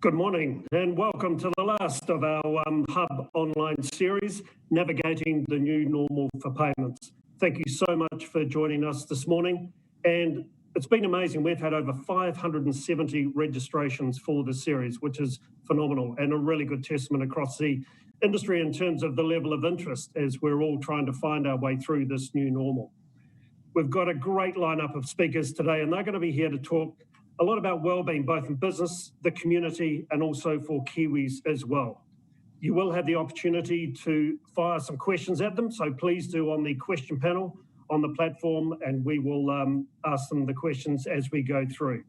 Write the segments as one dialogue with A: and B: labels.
A: Good morning and welcome to the last of our Hub online series, Navigating the New Normal for Payments. Thank you so much for joining us this morning, and it's been amazing. We've had over 570 registrations for this series, which is phenomenal and a really good testament across the industry in terms of the level of interest as we're all trying to find our way through this new normal. We've got a great lineup of speakers today, and they're going to be here to talk a lot about wellbeing, both in business, the community, and also for Kiwis as well. You will have the opportunity to fire some questions at them, so please do on the question panel on the platform, and we will ask them the questions as we go through.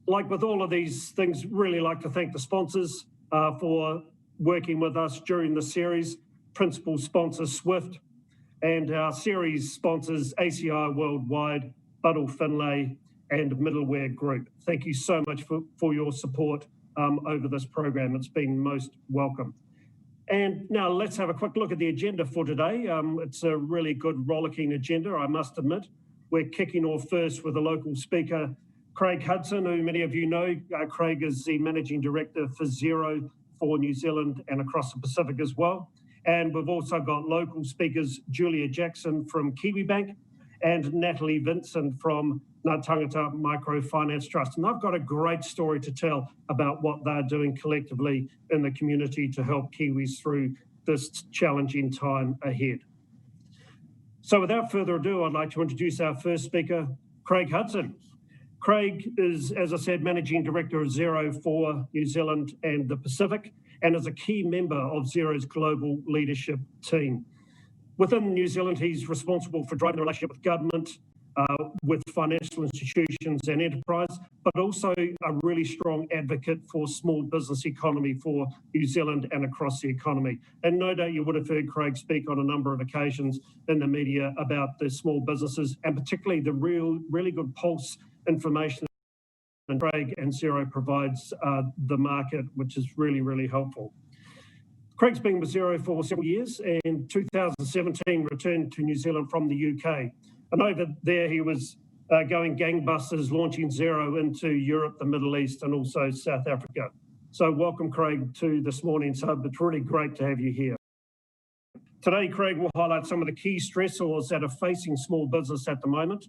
A: Like with all of these things, really like to thank the sponsors for working with us during the series, principal sponsor Swift, and our series sponsors ACI Worldwide, Buddle Finlay, and Middleware Group. Thank you so much for your support over this program. It's been most welcome. And now let's have a quick look at the agenda for today. It's a really good rollicking agenda, I must admit. We're kicking off first with a local speaker, Craig Hudson, who many of you know. Craig is the Managing Director for Xero for New Zealand and across the Pacific as well. And we've also got local speakers, Julia Jackson from Kiwibank and Natalie Vincent from Natanota Microfinance Trust. And I've got a great story to tell about what they're doing collectively in the community to help Kiwis through this challenging time ahead. So without further ado, I'd like to introduce our first speaker, Craig Hudson. Craig is, as I said, Managing Director of Xero for New Zealand and the Pacific, and is a key member of Xero's global leadership team. Within New Zealand, he's responsible for driving the relationship with government, with financial institutions and enterprise, but also a really strong advocate for small business economy for New Zealand and across the economy. And no doubt you would have heard Craig speak on a number of occasions in the media about the small businesses, and particularly the really good pulse information that Craig and Xero provides the market, which is really, really helpful. Craig's been with Xero for several years, and in 2017 returned to New Zealand from the UK. And over there he was going gangbusters, launching Xero into Europe, the Middle East, and also South Africa. So welcome, Craig, to this morning's Hub. It's really great to have you here. Today, Craig will highlight some of the key stressors that are facing small business at the moment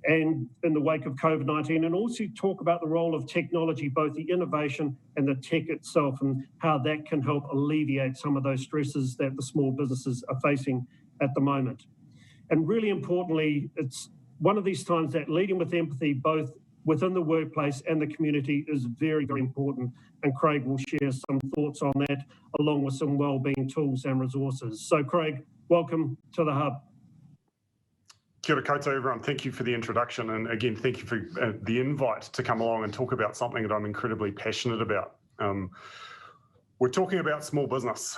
A: and in the wake of COVID-19, and also talk about the role of technology, both the innovation and the tech itself, and how that can help alleviate some of those stresses that the small businesses are facing at the moment. And really importantly, it's one of these times that leading with empathy, both within the workplace and the community, is very, very important. And Craig will share some thoughts on that, along with some wellbeing tools and resources. So Craig, welcome to the Hub.
B: Kia ora koutou, everyone. Thank you for the introduction. And again, thank you for the invite to come along and talk about something that I'm incredibly passionate about. We're talking about small business.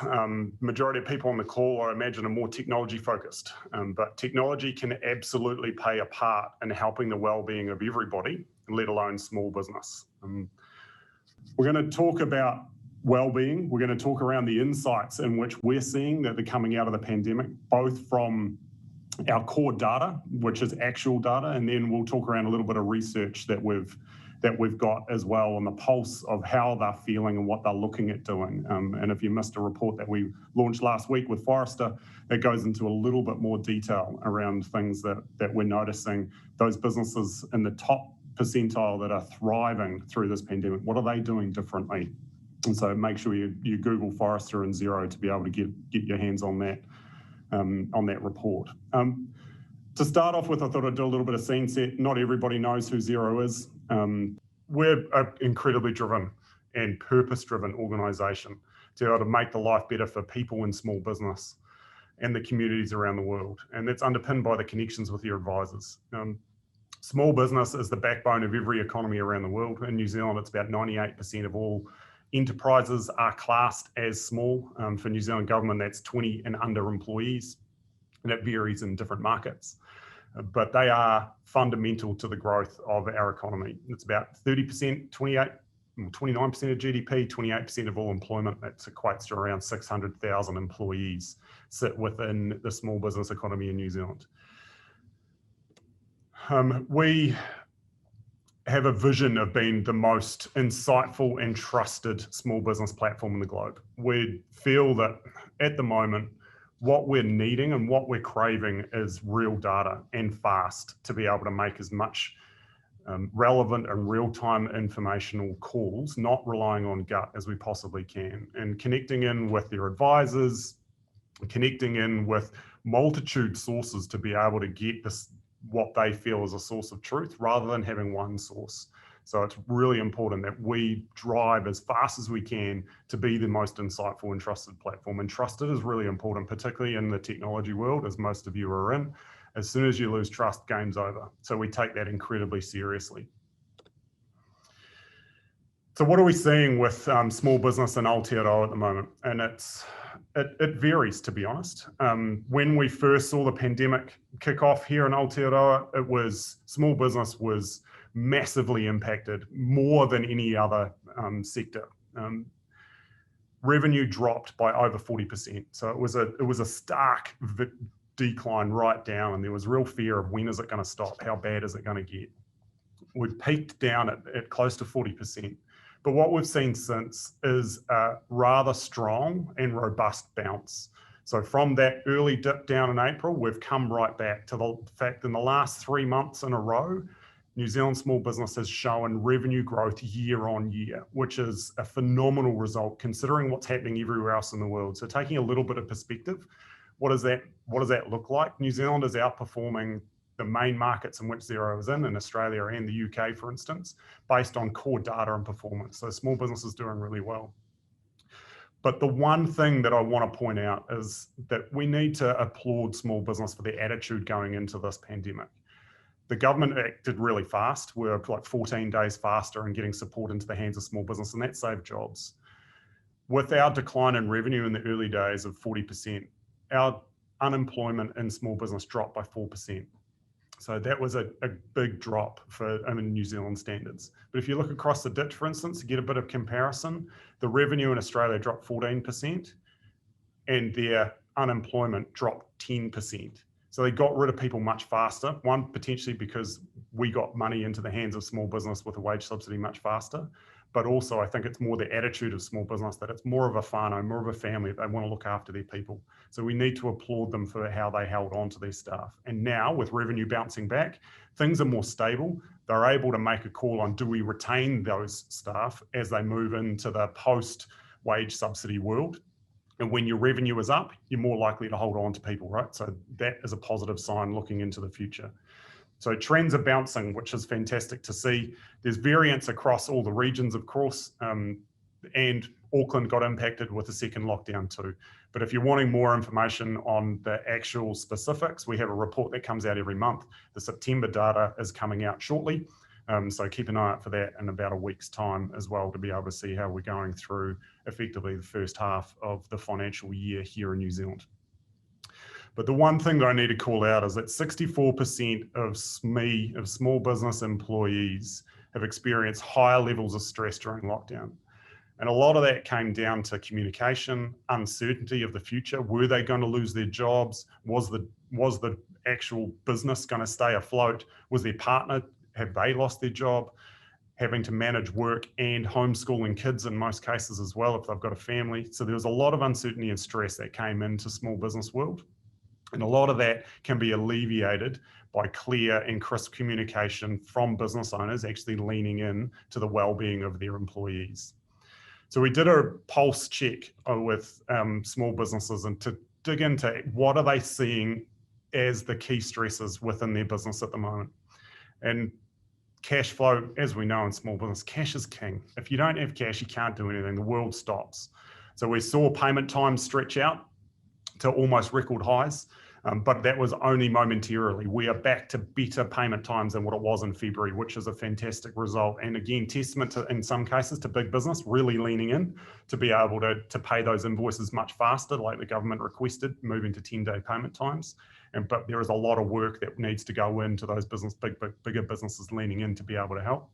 B: Majority of people on the call, I imagine, are more technology focused, but technology can absolutely play a part in helping the well-being of everybody, let alone small business. We're going to talk about well-being. We're going to talk around the insights in which we're seeing that they're coming out of the pandemic, both from our core data, which is actual data, and then we'll talk around a little bit of research that we've got as well on the pulse of how they're feeling and what they're looking at doing. And if you missed a report that we launched last week with Forrester, that goes into a little bit more detail around things that we're noticing, those businesses in the top percentile that are thriving through this pandemic, what are they doing differently? And so make sure you Google Forrester and Xero to be able to get your hands on that report. To start off with, I thought I'd do a little bit of scene set. Not everybody knows who Xero is. We're an incredibly driven and purpose-driven organisation to be able to make the life better for people in small business and the communities around the world. And that's underpinned by the connections with your advisors. Small business is the backbone of every economy around the world. In New Zealand, it's about 98% of all enterprises are classed as small. For New Zealand government, that's 20 and under employees, and it varies in different markets. But they are fundamental to the growth of our economy. It's about 30%, 29% of GDP, 28% of all employment. That equates to around 600,000 employees sit within the small business economy in New Zealand. have a vision of being the most insightful and trusted small business platform in the globe. We feel that at the moment, what we're needing and what we're craving is real data and fast to be able to make as much relevant and real-time informational calls, not relying on gut as we possibly can, and connecting in with their advisors, connecting in with multitude sources to be able to get this, what they feel is a source of truth rather than having one source. So it's really important that we drive as fast as we can to be the most insightful and trusted platform. And trusted is really important, particularly in the technology world, as most of you are in. As soon as you lose trust, game's over. So we take that incredibly seriously. So what are we seeing with small business in Aotearoa at the moment? And it varies, to be honest. When we first saw the pandemic kick off here in Aotearoa, small business was massively impacted, more than any other sector. Revenue dropped by over 40%. So it was a stark decline right down, and there was real fear of when is it going to stop? How bad is it going to get? We've peaked down at close to 40%. But what we've seen since is a rather strong and robust bounce. So from that early dip down in April, we've come right back to the fact in the last 3 months in a row, New Zealand small business has shown revenue growth year on year, which is a phenomenal result considering what's happening everywhere else in the world. So taking a little bit of perspective, what does that look like? New Zealand is outperforming the main markets in which Xero is in Australia and the UK, for instance, based on core data and performance. So small business is doing really well. But the one thing that I want to point out is that we need to applaud small business for their attitude going into this pandemic. The government acted really fast. We're like 14 days faster in getting support into the hands of small business, and that saved jobs. With our decline in revenue in the early days of 40%, our unemployment in small business dropped by 4%. So that was a big drop for New Zealand standards. But if you look across the ditch, for instance, to get a bit of comparison, the revenue in Australia dropped 14% and their unemployment dropped 10%. So they got rid of people much faster. One, potentially because we got money into the hands of small business with a wage subsidy much faster. But also I think it's more the attitude of small business that it's more of a whānau, more of a family. They want to look after their people. So we need to applaud them for how they held on to their staff. And now with revenue bouncing back, things are more stable. They're able to make a call on, do we retain those staff as they move into the post-wage subsidy world? And when your revenue is up, you're more likely to hold on to people, right? So that is a positive sign looking into the future. So trends are bouncing, which is fantastic to see. There's variance across all the regions, of course, and Auckland got impacted with the second lockdown too. But if you're wanting more information on the actual specifics, we have a report that comes out every month. The September data is coming out shortly. So keep an eye out for that in about a week's time as well to be able to see how we're going through effectively the first half of the financial year here in New Zealand. But the one thing that I need to call out is that 64% of SME, of small business employees, have experienced higher levels of stress during lockdown. And a lot of that came down to communication, uncertainty of the future. Were they going to lose their jobs? Was the actual business going to stay afloat? Was their partner, have they lost their job? Having to manage work and homeschooling kids in most cases as well if they've got a family. So there was a lot of uncertainty and stress that came into small business world. And a lot of that can be alleviated by clear and crisp communication from business owners actually leaning in to the well-being of their employees. So we did a pulse check with small businesses and to dig into what are they seeing as the key stresses within their business at the moment. And cash flow, as we know in small business, cash is king. If you don't have cash, you can't do anything. The world stops. So we saw payment times stretch out to almost record highs, but that was only momentarily. We are back to better payment times than what it was in February, which is a fantastic result. And again, testament to, in some cases, to big business really leaning in to be able to pay those invoices much faster, like the government requested, moving to 10-day payment times. But there is a lot of work that needs to go into those bigger businesses leaning in to be able to help.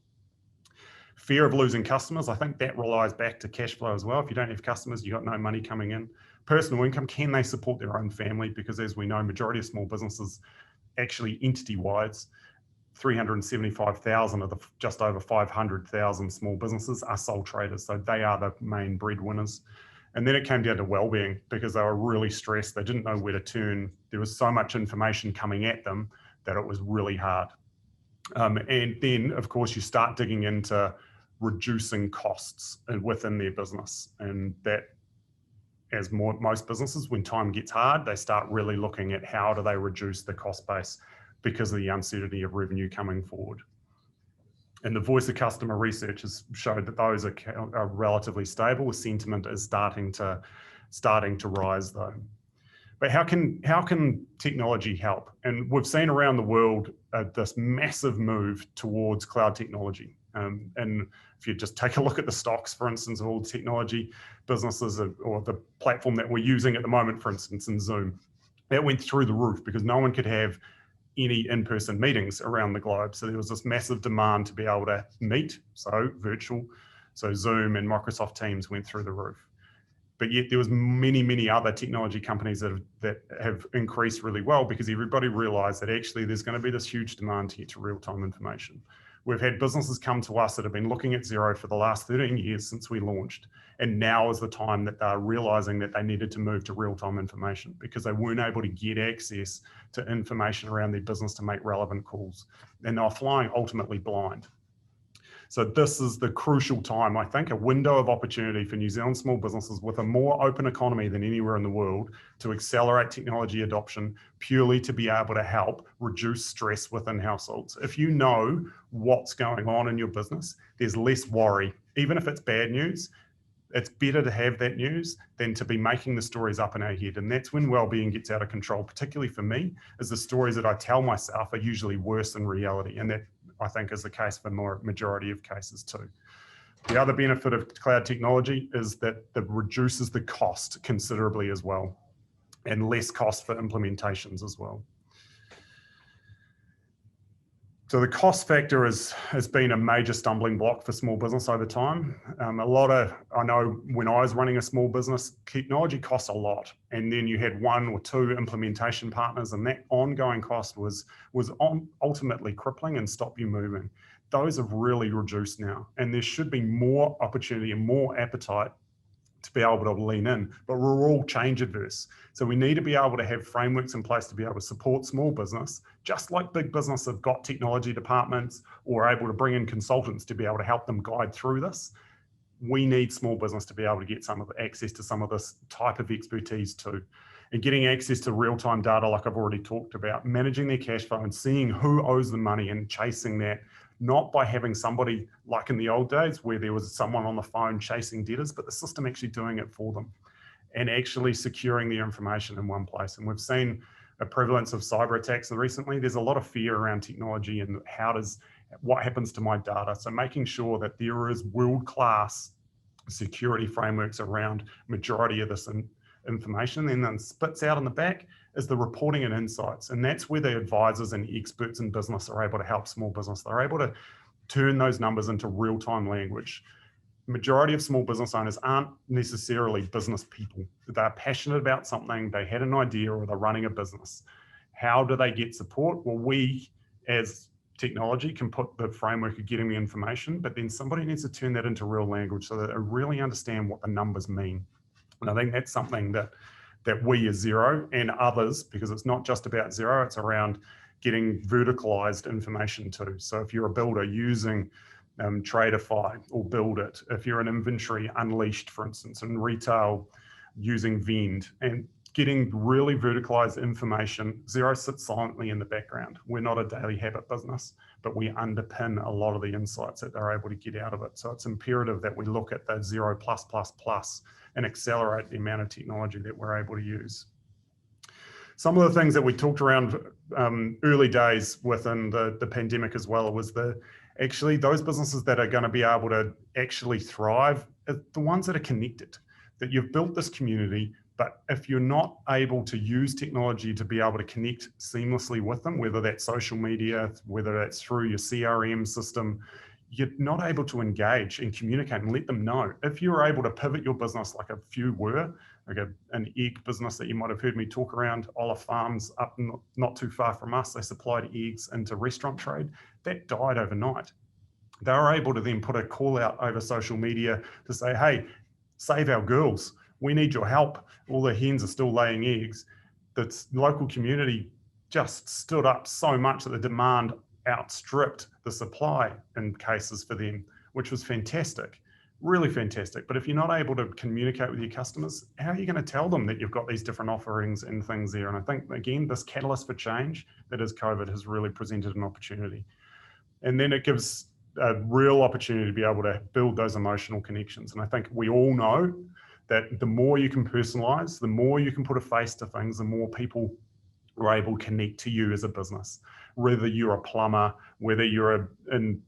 B: Fear of losing customers, I think that relies back to cash flow as well. If you don't have customers, you've got no money coming in. Personal income, can they support their own family? Because as we know, majority of small businesses, actually entity-wise, 375,000 of the just over 500,000 small businesses are sole traders. So they are the main breadwinners. And then it came down to wellbeing because they were really stressed. They didn't know where to turn. There was so much information coming at them that it was really hard. And then, of course, you start digging into reducing costs within their business. And that, as most businesses, when time gets hard, they start really looking at how do they reduce the cost base because of the uncertainty of revenue coming forward. And the voice of customer research has showed that those are relatively stable. Sentiment is starting to rise though. But how can technology help? And we've seen around the world this massive move towards cloud technology. And if you just take a look at the stocks, for instance, of all the technology businesses or the platform that we're using at the moment, for instance, in Zoom, that went through the roof because no one could have any in-person meetings around the globe. So there was this massive demand to be able to meet, so virtual. So Zoom and Microsoft Teams went through the roof. But yet there was many other technology companies that have increased really well because everybody realized that actually there's going to be this huge demand to get to real-time information. We've had businesses come to us that have been looking at Xero for the last 13 years since we launched. And now is the time that they're realizing that they needed to move to real-time information because they weren't able to get access to information around their business to make relevant calls. And they're flying ultimately blind. So this is the crucial time, I think, a window of opportunity for New Zealand small businesses with a more open economy than anywhere in the world to accelerate technology adoption purely to be able to help reduce stress within households. If you know what's going on in your business, there's less worry. Even if it's bad news, it's better to have that news than to be making the stories up in our head. And that's when wellbeing gets out of control, particularly for me, is the stories that I tell myself are usually worse than reality. And that, I think, is the case for majority of cases too. The other benefit of cloud technology is that it reduces the cost considerably as well, and less cost for implementations as well. So the cost factor has been a major stumbling block for small business over time. I know when I was running a small business, technology costs a lot. And then you had one or two implementation partners and that ongoing cost was ultimately crippling and stop you moving. Those have really reduced now. And there should be more opportunity and more appetite to be able to lean in, but we're all change adverse. So we need to be able to have frameworks in place to be able to support small business, just like big business have got technology departments or able to bring in consultants to be able to help them guide through this. We need small business to be able to get some of the access to some of this type of expertise too. And getting access to real-time data, like I've already talked about, managing their cash flow and seeing who owes them money and chasing that, not by having somebody like in the old days where there was someone on the phone chasing debtors, but the system actually doing it for them and actually securing their information in one place. And we've seen a prevalence of cyber attacks recently. There's a lot of fear around technology and what happens to my data. So making sure that there is world-class security frameworks around majority of this information, and then spits out in the back is the reporting and insights. And that's where the advisors and experts in business are able to help small business. They're able to turn those numbers into real-time language. Majority of small business owners aren't necessarily business people. They're passionate about something, they had an idea, or they're running a business. How do they get support? Well, we as technology can put the framework of getting the information, but then somebody needs to turn that into real language so that they really understand what the numbers mean. And I think that's something that we as Xero and others, because it's not just about Xero, it's around getting verticalized information too. So if you're a builder using Tradeify or Build It, if you're an inventory Unleashed, for instance, and retail using Vend, and getting really verticalized information, Xero sits silently in the background. We're not a daily habit business, but we underpin a lot of the insights that they're able to get out of it. So it's imperative that we look at the Xero+++ and accelerate the amount of technology that we're able to use. Some of the things that we talked around early days within the pandemic as well was actually those businesses that are going to be able to actually thrive are the ones that are connected, that you've built this community, but if you're not able to use technology to be able to connect seamlessly with them, whether that's social media, whether that's through your CRM system, you're not able to engage and communicate and let them know. If you're able to pivot your business like a few were, like an egg business that you might have heard me talk around, Olive Farms up not too far from us, they supplied eggs into restaurant trade, that died overnight. They were able to then put a call out over social media to say, hey, save our girls. We need your help. All the hens are still laying eggs. The local community just stood up so much that the demand outstripped the supply in cases for them, which was fantastic, really fantastic. But if you're not able to communicate with your customers, how are you going to tell them that you've got these different offerings and things there? And I think, again, this catalyst for change that is COVID has really presented an opportunity. And then it gives a real opportunity to be able to build those emotional connections. And I think we all know that the more you can personalize, the more you can put a face to things, the more people are able to connect to you as a business. Whether you're a plumber, whether you're in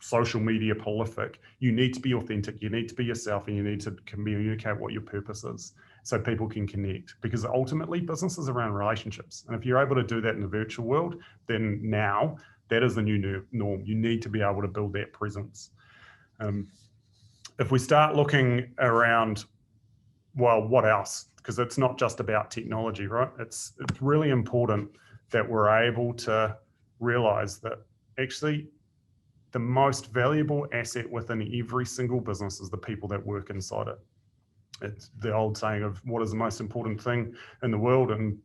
B: social media prolific, you need to be authentic, you need to be yourself, and you need to communicate what your purpose is so people can connect. Because ultimately, business is around relationships. And if you're able to do that in the virtual world, then now that is the new norm. You need to be able to build that presence. If we start looking around, well, what else? Because it's not just about technology, right? It's really important that we're able to realize that actually the most valuable asset within every single business is the people that work inside it. It's the old saying of what is the most important thing in the world, and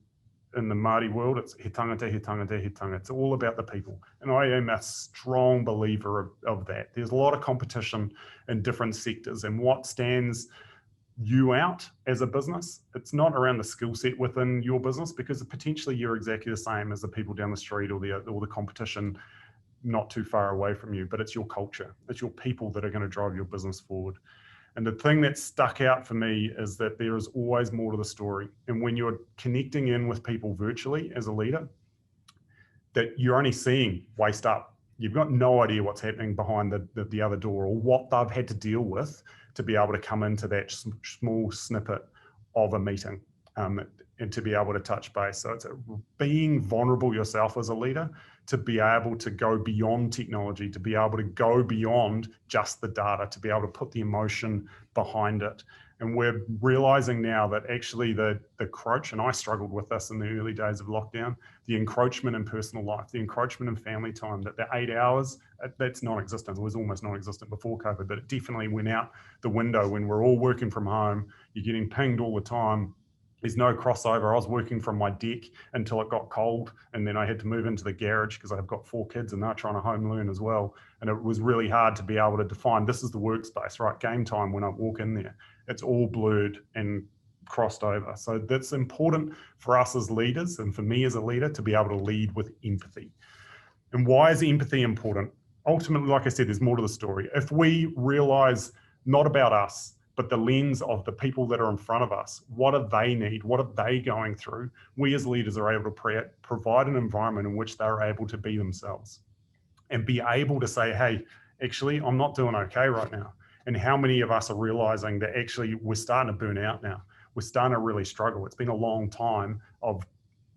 B: in the Māori world, it's he tangata, he tangata, he tangata. It's all about the people. And I am a strong believer of that. There's a lot of competition in different sectors, and what stands you out as a business, it's not around the skill set within your business, because potentially you're exactly the same as the people down the street or the competition not too far away from you, but it's your culture. It's your people that are going to drive your business forward. And the thing that stuck out for me is that there is always more to the story. And when you're connecting in with people virtually as a leader, that you're only seeing waist up. You've got no idea what's happening behind the other door, or what they've had to deal with to be able to come into that small snippet of a meeting, and to be able to touch base. So it's being vulnerable yourself as a leader, to be able to go beyond technology, to be able to go beyond just the data, to be able to put the emotion behind it. And we're realizing now that actually the encroach, and I struggled with this in the early days of lockdown, the encroachment in personal life, the encroachment in family time, that the 8 hours, that's non-existent. It was almost non-existent before COVID, but it definitely went out the window when we're all working from home. You're getting pinged all the time. There's no crossover. I was working from my deck until it got cold, and then I had to move into the garage because I've got 4 kids and they're trying to home learn as well. And it was really hard to be able to define, this is the workspace, right? Game time when I walk in there. It's all blurred and crossed over. So that's important for us as leaders, and for me as a leader, to be able to lead with empathy. And why is empathy important? Ultimately, like I said, there's more to the story. If we realize not about us, but the lens of the people that are in front of us, what do they need? What are they going through? We as leaders are able to provide an environment in which they're able to be themselves and be able to say, hey, actually, I'm not doing okay right now. And how many of us are realizing that actually we're starting to burn out now? We're starting to really struggle. It's been a long time of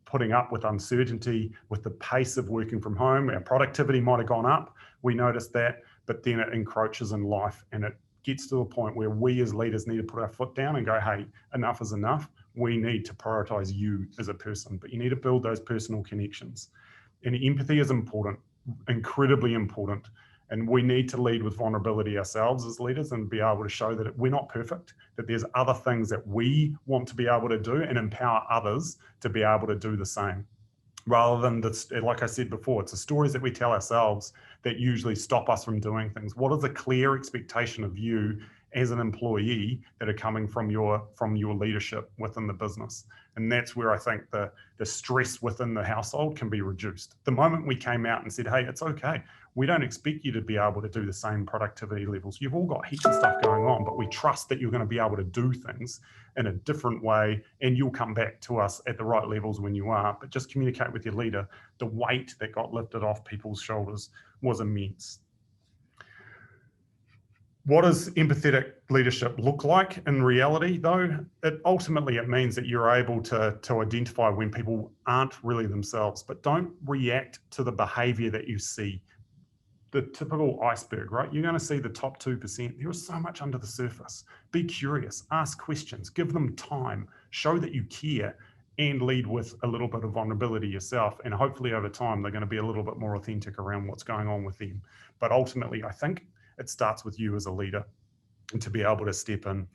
B: putting up with uncertainty, with the pace of working from home. Our productivity might have gone up. We noticed that, but then it encroaches in life, and it gets to a point where we as leaders need to put our foot down and go, hey, enough is enough. We need to prioritize you as a person, but you need to build those personal connections. And empathy is important, incredibly important. And we need to lead with vulnerability ourselves as leaders and be able to show that we're not perfect, that there's other things that we want to be able to do, and empower others to be able to do the same. Rather than, like I said before, it's the stories that we tell ourselves that usually stop us from doing things. What is a clear expectation of you as an employee that are coming from your leadership within the business? And that's where I think the stress within the household can be reduced. The moment we came out and said, hey, it's okay, we don't expect you to be able to do the same productivity levels. You've all got heaps of stuff going on, but we trust that you're going to be able to do things in a different way, and you'll come back to us at the right levels when you are. But just communicate with your leader. The weight that got lifted off people's shoulders was immense. What does empathetic leadership look like in reality, though? Ultimately, it means that you're able to identify when people aren't really themselves, but don't react to the behavior that you see. the typical iceberg, right? You're going to see the top 2%. There is so much under the surface. Be curious, ask questions, give them time, show that you care, and lead with a little bit of vulnerability yourself. And hopefully over time, they're going to be a little bit more authentic around what's going on with them. But ultimately, I think it starts with you as a leader and to be able to step in.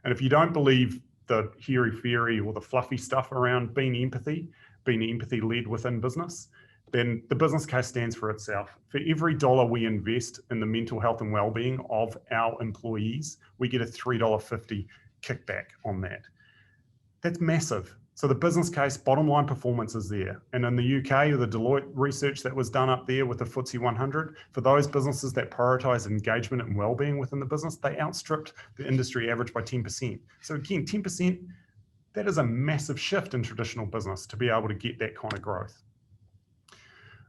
B: And if you don't believe the hairy-fairy or the fluffy stuff around being empathy-led within business, then the business case stands for itself. For every dollar we invest in the mental health and well-being of our employees, we get a $3.50 kickback on that. That's massive. So the business case, bottom line performance is there. And in the UK, the Deloitte research that was done up there with the FTSE 100, for those businesses that prioritize engagement and well-being within the business, they outstripped the industry average by 10%. So again, 10%, that is a massive shift in traditional business to be able to get that kind of growth.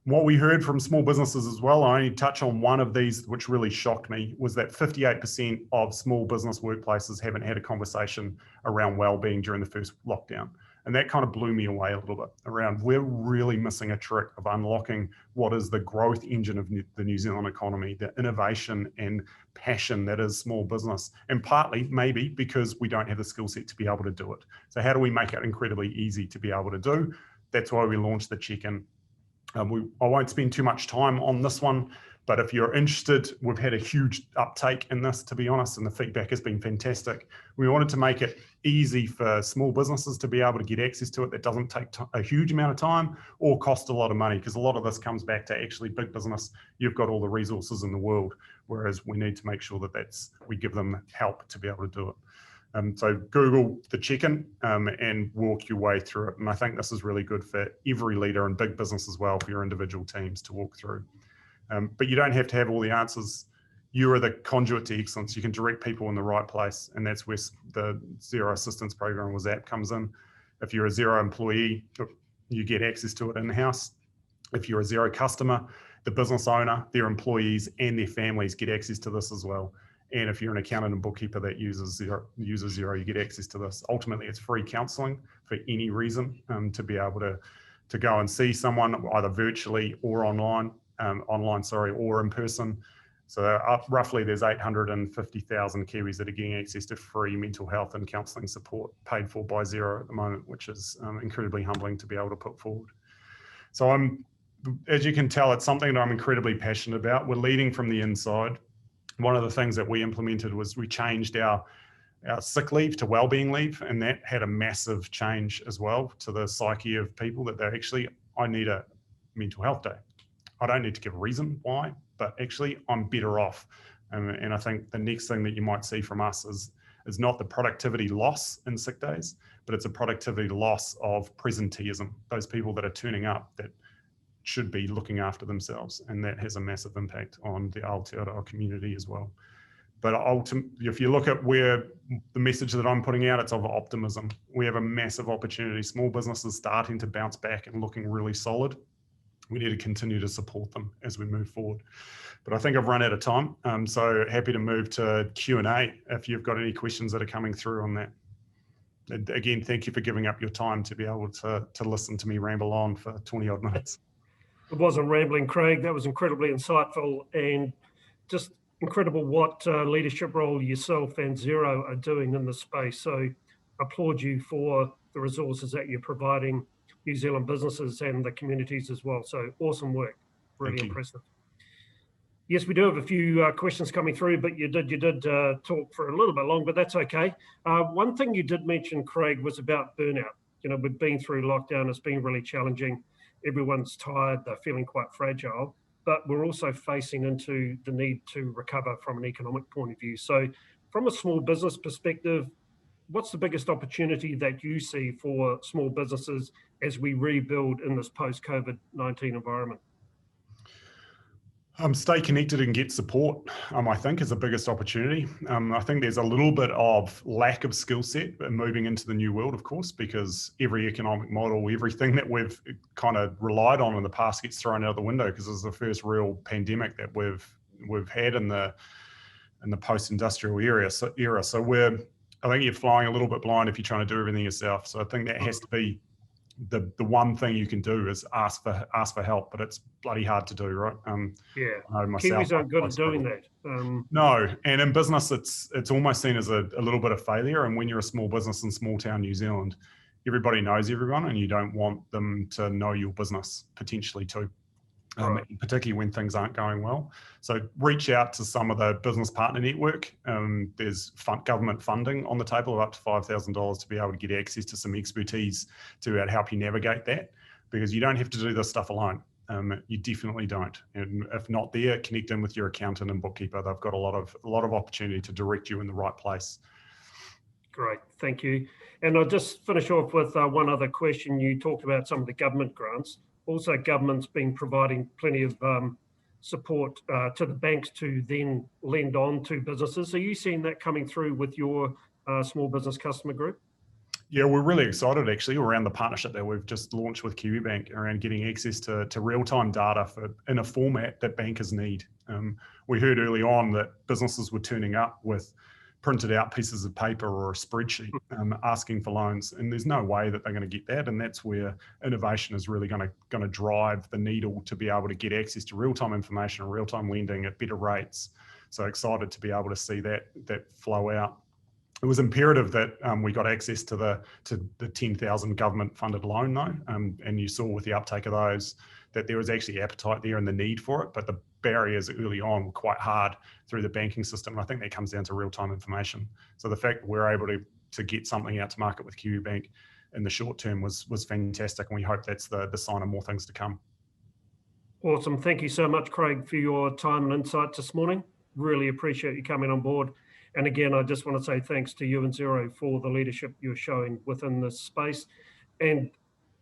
B: What we heard from small businesses as well, I only touch on one of these, which really shocked me, was that 58% of small business workplaces haven't had a conversation around well-being during the first lockdown. And that kind of blew me away a little bit around, we're really missing a trick of unlocking what is the growth engine of the New Zealand economy, the innovation and passion that is small business. And partly maybe because we don't have the skill set to be able to do it. So how do we make it incredibly easy to be able to do? That's why we launched the check-in. I won't spend too much time on this one, but if you're interested, we've had a huge uptake in this, to be honest, and the feedback has been fantastic. We wanted to make it easy for small businesses to be able to get access to it that doesn't take a huge amount of time or cost a lot of money, because a lot of this comes back to actually big business. You've got all the resources in the world, whereas we need to make sure that we give them help to be able to do it. So Google the check-in and walk your way through it. And I think this is really good for every leader and big business as well, for your individual teams to walk through. But you don't have to have all the answers. You are the conduit to excellence. You can direct people in the right place. And that's where the Xero Assistance Program comes in. If you're a Xero employee, you get access to it in-house. If you're a Xero customer, the business owner, their employees and their families get access to this as well. And if you're an accountant and bookkeeper that uses Xero, you get access to this. Ultimately, it's free counselling for any reason to be able to go and see someone either virtually or online, or in person. So roughly there's 850,000 Kiwis that are getting access to free mental health and counselling support paid for by Xero at the moment, which is incredibly humbling to be able to put forward. So as you can tell, it's something that I'm incredibly passionate about. We're leading from the inside. One of the things that we implemented was we changed our sick leave to wellbeing leave, and that had a massive change as well to the psyche of people, that they're actually, I need a mental health day. I don't need to give a reason why, but actually I'm better off. And I think the next thing that you might see from us is not the productivity loss in sick days, but it's a productivity loss of presenteeism, those people that are turning up that should be looking after themselves, and that has a massive impact on the Aotearoa community as well. But ultimately, if you look at where the message that I'm putting out, it's of optimism. We have a massive opportunity. Small businesses starting to bounce back and looking really solid. We need to continue to support them as we move forward. But I think I've run out of time. So happy to move to Q&A if you've got any questions that are coming through on that. And again, thank you for giving up your time to be able to listen to me ramble on for 20 odd minutes.
A: It wasn't rambling, Craig. That was incredibly insightful and just incredible what leadership role yourself and Xero are doing in this space. So applaud you for the resources that you're providing New Zealand businesses and the communities as well. So awesome work, really impressive. Yes, we do have a few questions coming through, but you did talk for a little bit long, but that's okay. One thing you did mention, Craig, was about burnout. You know, we've been through lockdown. It's been really challenging. Everyone's tired. They're feeling quite fragile, but we're also facing into the need to recover from an economic point of view. So from a small business perspective, what's the biggest opportunity that you see for small businesses as we rebuild in this post-COVID-19 environment?
B: Stay connected and get support, I think, is the biggest opportunity. I think there's a little bit of lack of skill set moving into the new world, of course, because every economic model, everything that we've kind of relied on in the past gets thrown out the window, because it's the first real pandemic that we've had in the post-industrial era. So I think you're flying a little bit blind if you're trying to do everything yourself. So I think that has to be the one thing you can do is ask for help, but it's bloody hard to do, right?
A: Yeah,
B: I know myself,
A: Kiwis aren't good
B: I
A: at doing
B: struggle.
A: that.
B: No, and in business, it's almost seen as a little bit of failure. And when you're a small business in small town New Zealand, everybody knows everyone, and you don't want them to know your business potentially too.
A: Right.
B: Particularly when things aren't going well. So reach out to some of the business partner network. There's government funding on the table of up to $5,000 to be able to get access to some expertise to help you navigate that, because you don't have to do this stuff alone. You definitely don't. And if not there, connect in with your accountant and bookkeeper. They've got a lot of opportunity to direct you in the right place.
A: Great, thank you. And I'll just finish off with one other question. You talked about some of the government grants. Also, government's been providing plenty of support to the banks to then lend on to businesses. Are you seeing that coming through with your small business customer group?
B: Yeah, we're really excited actually around the partnership that we've just launched with Kiwibank around getting access to real-time data in a format that bankers need. We heard early on that businesses were turning up with printed out pieces of paper or a spreadsheet asking for loans, and there's no way that they're going to get that. And that's where innovation is really going to drive the needle to be able to get access to real-time information and real-time lending at better rates. So excited to be able to see that flow out. It was imperative that we got access to the 10,000 government-funded loan though, and you saw with the uptake of those that there was actually appetite there and the need for it, but the barriers early on were quite hard through the banking system. And I think that comes down to real-time information. So the fact that we're able to get something out to market with Kiwibank in the short term was fantastic, and we hope that's the sign of more things to come.
A: Awesome. Thank you so much, Craig, for your time and insights this morning. Really appreciate you coming on board. And again, I just want to say thanks to you and Xero for the leadership you're showing within this space, and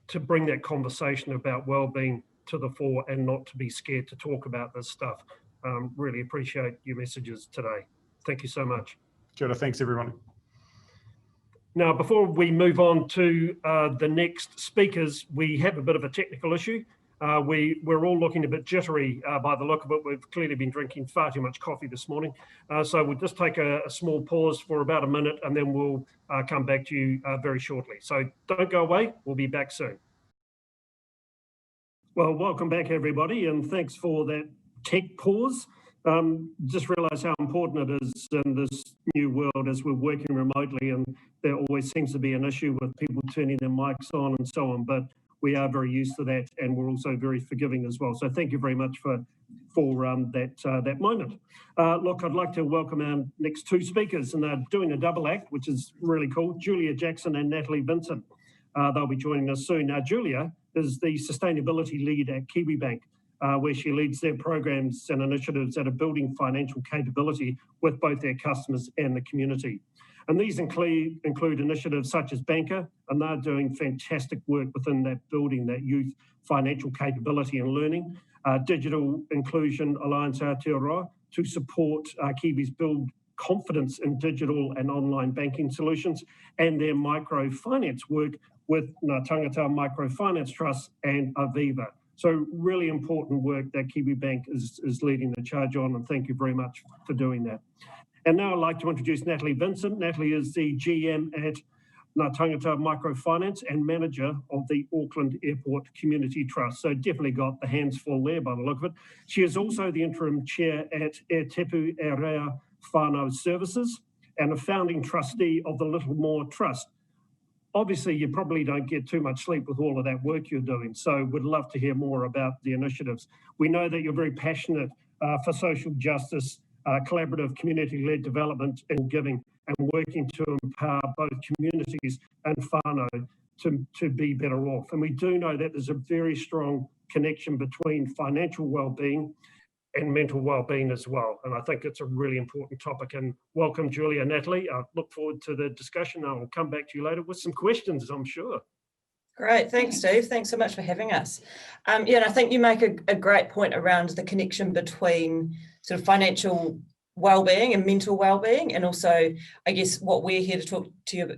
A: to bring that conversation about wellbeing to the fore and not to be scared to talk about this stuff. Really appreciate your messages today. Thank you so much.
B: Kia ora, thanks everyone.
A: Now, before we move on to the next speakers, we have a bit of a technical issue. We're all looking a bit jittery by the look of it. We've clearly been drinking far too much coffee this morning. So we'll just take a small pause for about a minute, and then we'll come back to you very shortly. So don't go away, we'll be back soon. Well, welcome back everybody, and thanks for that tech pause. Just realise how important it is in this new world as we're working remotely, and there always seems to be an issue with people turning their mics on and so on, but we are very used to that, and we're also very forgiving as well. So thank you very much for that moment. Look, I'd like to welcome our next two speakers, and they're doing a double act, which is really cool. Julia Jackson and Natalie Vincent. They'll be joining us soon. Now, Julia is the sustainability lead at Kiwibank, where she leads their programs and initiatives that are building financial capability with both their customers and the community. And these include initiatives such as Banker, and they're doing fantastic work within that building that youth financial capability and learning. Digital Inclusion Alliance Aotearoa to support Kiwis build confidence in digital and online banking solutions, and their microfinance work with Tāngata Microfinance Trust and Aviva. So really important work that Kiwibank is leading the charge on, and thank you very much for doing that. And now I'd like to introduce Natalie Vincent. Natalie is the GM at Tāngata Microfinance and manager of the Auckland Airport Community Trust. So definitely got the hands full there by the look of it. She is also the interim chair at E Tepu E Rea Whānau Services and a founding trustee of the Little More Trust. Obviously, you probably don't get too much sleep with all of that work you're doing, so we'd love to hear more about the initiatives. We know that you're very passionate for social justice, collaborative community-led development and giving, and working to empower both communities and whānau to be better off. And we do know that there's a very strong connection between financial well-being and mental well-being as well. And I think it's a really important topic. And welcome, Julia and Natalie. I look forward to the discussion. I'll come back to you later with some questions, I'm sure.
C: Great, thanks, Steve. Thanks so much for having us. And I think you make a great point around the connection between sort of financial well-being and mental well-being, and also, I guess, what we're here to talk to you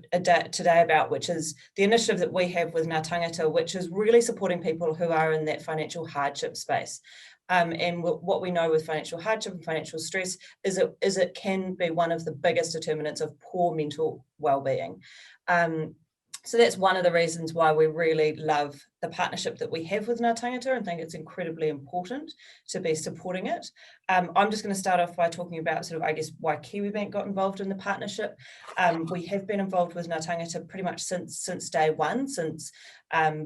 C: today about, which is the initiative that we have with Natanota, which is really supporting people who are in that financial hardship space. And what we know with financial hardship and financial stress is it can be one of the biggest determinants of poor mental well-being. So that's one of the reasons why we really love the partnership that we have with Natanota and think it's incredibly important to be supporting it. I'm just going to start off by talking about sort of, I guess, why Kiwibank got involved in the partnership. We have been involved with Natanota pretty much since day one, since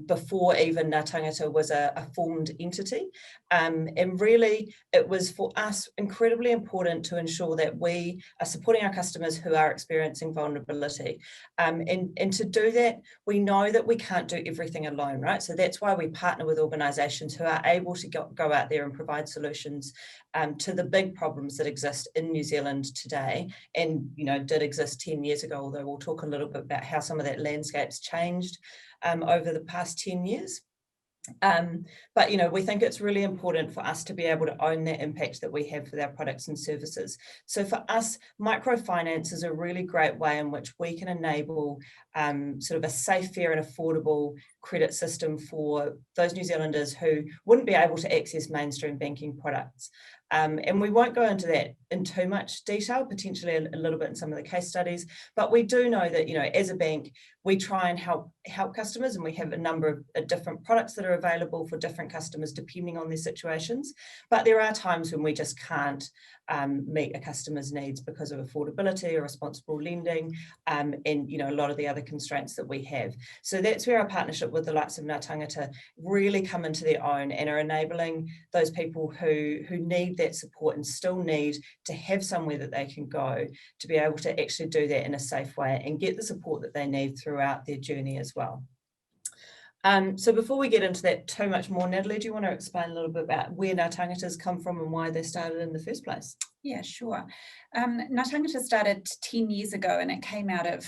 C: before even Natanota was a formed entity. And really, it was for us incredibly important to ensure that we are supporting our customers who are experiencing vulnerability. And to do that, we know that we can't do everything alone, right? So that's why we partner with organisations who are able to go out there and provide solutions to the big problems that exist in New Zealand today, and did exist 10 years ago, although we'll talk a little bit about how some of that landscape's changed over the past 10 years. But we think it's really important for us to be able to own that impact that we have with our products and services. So for us, microfinance is a really great way in which we can enable sort of a safe, fair and affordable credit system for those New Zealanders who wouldn't be able to access mainstream banking products. And we won't go into that in too much detail, potentially a little bit in some of the case studies, but we do know that, as a bank, we try and help customers, and we have a number of different products that are available for different customers depending on their situations. But there are times when we just can't meet a customer's needs because of affordability or responsible lending, and a lot of the other constraints that we have. So that's where our partnership with the likes of Natanota really come into their own and are enabling those people who need that support and still need to have somewhere that they can go to be able to actually do that in a safe way and get the support that they need throughout their journey as well. So before we get into that too much more, Natalie, do you want to explain a little bit about where Natangotas come from and why they started in the first place?
D: Yeah, sure. Natanota started 10 years ago, and it came out of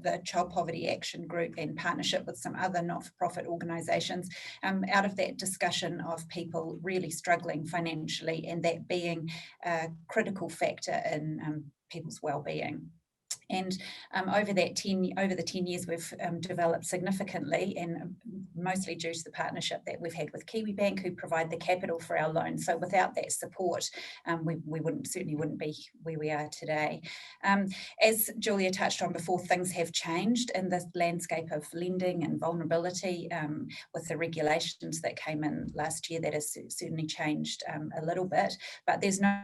D: the Child Poverty Action Group in partnership with some other not-for-profit organisations, out of that discussion of people really struggling financially and that being a critical factor in people's well-being. And over the 10 years, we've developed significantly, and mostly due to the partnership that we've had with Kiwibank, who provide the capital for our loans. So without that support, we certainly wouldn't be where we are today. As Julia touched on before, things have changed in the landscape of lending and vulnerability with the regulations that came in last year. That has certainly changed a little bit, but there's no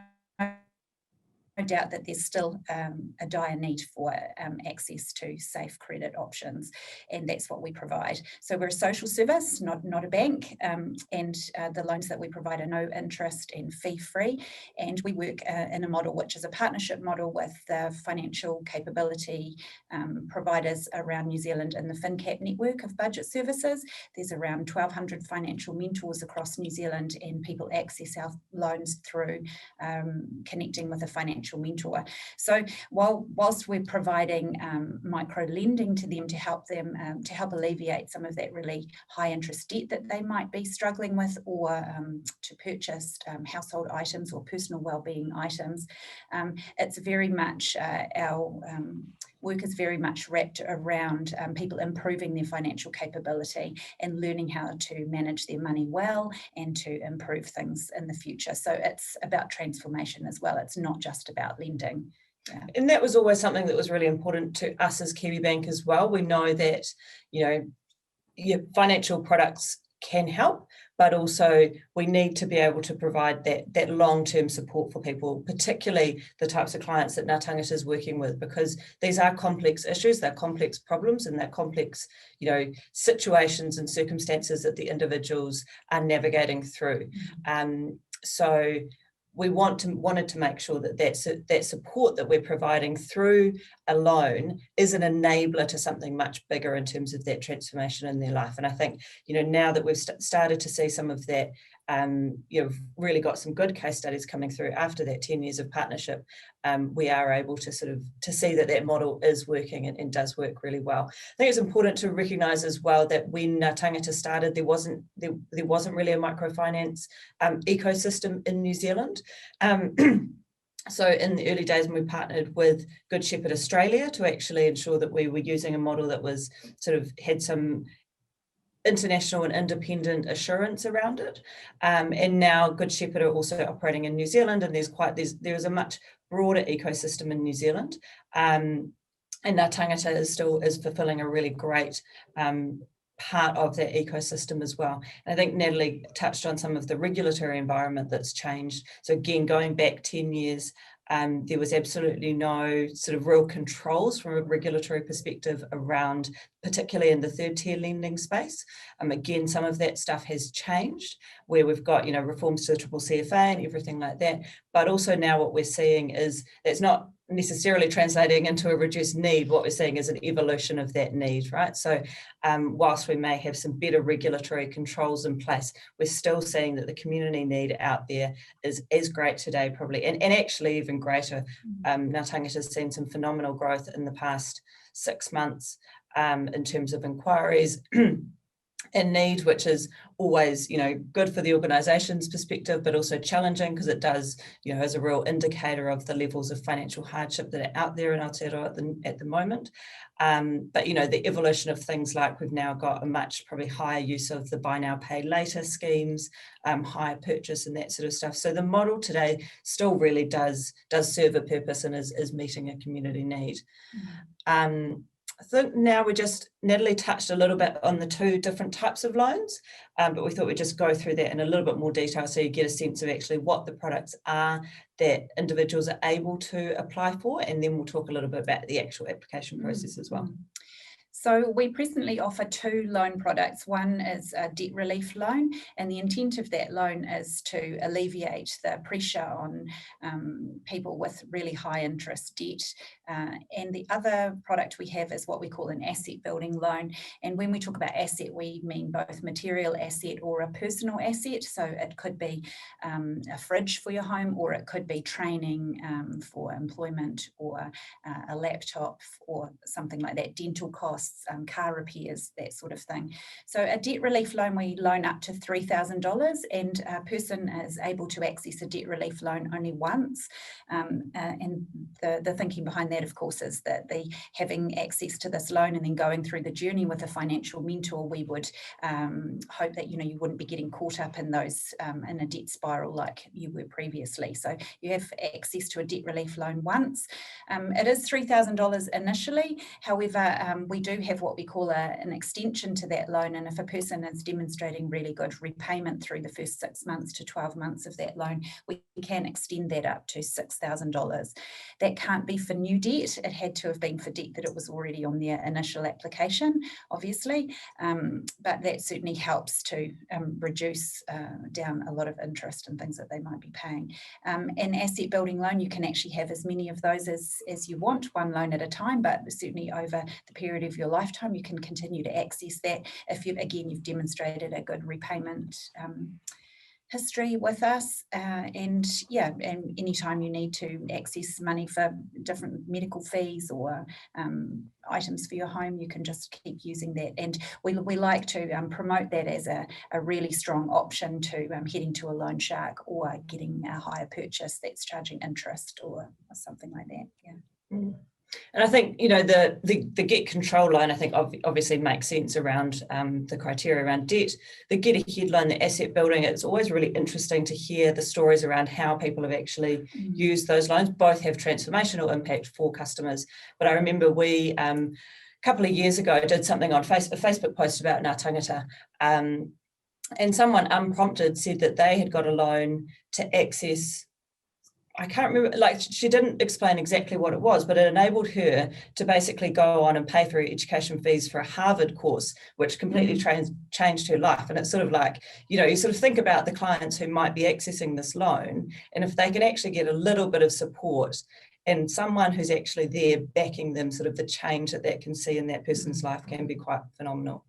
D: doubt that there's still a dire need for access to safe credit options, and that's what we provide. So we're a social service, not a bank, and the loans that we provide are no interest and fee-free, and we work in a model which is a partnership model with the financial capability providers around New Zealand in the FinCap network of budget services. There's around 1,200 financial mentors across New Zealand, and people access our loans through connecting with a financial mentor. So whilst we're providing micro lending to them to help alleviate some of that really high interest debt that they might be struggling with, or to purchase household items or personal wellbeing items, it's very much our work is very much wrapped around people improving their financial capability and learning how to manage their money well and to improve things in the future. So it's about transformation as well. It's not just about lending. Yeah.
C: And that was always something that was really important to us as Kiwibank as well. We know that, your financial products can help, but also we need to be able to provide that long-term support for people, particularly the types of clients that Natanota is working with, because these are complex issues, they're complex problems, and they're complex, situations and circumstances that the individuals are navigating through. So we wanted to make sure that support that we're providing through a loan is an enabler to something much bigger in terms of that transformation in their life. And I think, now that we've started to see some of that, you've really got some good case studies coming through after that 10 years of partnership, we are able to to see that model is working and does work really well. I think it's important to recognise as well that when Tāngata started, there wasn't really a microfinance ecosystem in New Zealand. So in the early days, when we partnered with Good Shepherd Australia to actually ensure that we were using a model that was had some international and independent assurance around it. And now Good Shepherd are also operating in New Zealand, and there's a much broader ecosystem in New Zealand. And Tāngata is fulfilling a really great part of that ecosystem as well. And I think Natalie touched on some of the regulatory environment that's changed. So again, going back 10 years, there was absolutely no sort of real controls from a regulatory perspective around, particularly in the third tier lending space. Again, some of that stuff has changed, where we've got, reforms to the CCCFA and everything like that. But also now what we're seeing is that's not necessarily translating into a reduced need. What we're seeing is an evolution of that need, right? So whilst we may have some better regulatory controls in place, we're still seeing that the community need out there is great today, probably, and actually even greater. Tāngata has seen some phenomenal growth in the past 6 months in terms of inquiries and need, which is always, good for the organisation's perspective, but also challenging because it does, is a real indicator of the levels of financial hardship that are out there in Aotearoa at the moment. But, the evolution of things like we've now got a much probably higher use of the buy now, pay later schemes, hire purchase and that sort of stuff. So the model today still really does serve a purpose and is meeting a community need. I think now Natalie touched a little bit on the 2 different types of loans, but we thought we'd just go through that in a little bit more detail so you get a sense of actually what the products are that individuals are able to apply for, and then we'll talk a little bit about the actual application process as well.
D: So we presently offer 2 loan products. One is a debt relief loan, and the intent of that loan is to alleviate the pressure on people with really high interest debt. And the other product we have is what we call an asset building loan. And when we talk about asset, we mean both material asset or a personal asset. So it could be a fridge for your home, or it could be training for employment, or a laptop or something like that, dental costs, car repairs, that sort of thing. So a debt relief loan, we loan up to $3,000, and a person is able to access a debt relief loan only once. And the thinking behind that, of course, is that having access to this loan and then going through the journey with a financial mentor, we would hope that you wouldn't be getting caught up in those in a debt spiral like you were previously. So you have access to a debt relief loan once. It is $3,000 initially. However, we do have what we call an extension to that loan, and if a person is demonstrating really good repayment through the first 6 months to 12 months of that loan, we can extend that up to $6,000. That can't be for new debt. It had to have been for debt that it was already on their initial application, obviously, but that certainly helps to reduce down a lot of interest and things that they might be paying. An asset building loan, you can actually have as many of those as you want, one loan at a time, but certainly over the period of your lifetime, you can continue to access that if you've demonstrated a good repayment history with us, and anytime you need to access money for different medical fees or items for your home, you can just keep using that. And we like to promote that as a really strong option to heading to a loan shark or getting a hire purchase that's charging interest or something like that. Yeah.
C: And I think, the Get Control loan, I think obviously makes sense around the criteria around debt. The Get Ahead loan, the asset building, it's always really interesting to hear the stories around how people have actually used those loans. Both have transformational impact for customers. But I remember we, a couple of years ago, did something on a Facebook post about Natanota, and someone unprompted said that they had got a loan to access, I can't remember, she didn't explain exactly what it was, but it enabled her to basically go on and pay for her education fees for a Harvard course, which completely changed her life. And it's sort of like, you sort of think about the clients who might be accessing this loan, and if they can actually get a little bit of support and someone who's actually there backing them, sort of the change that can see in that person's life can be quite phenomenal.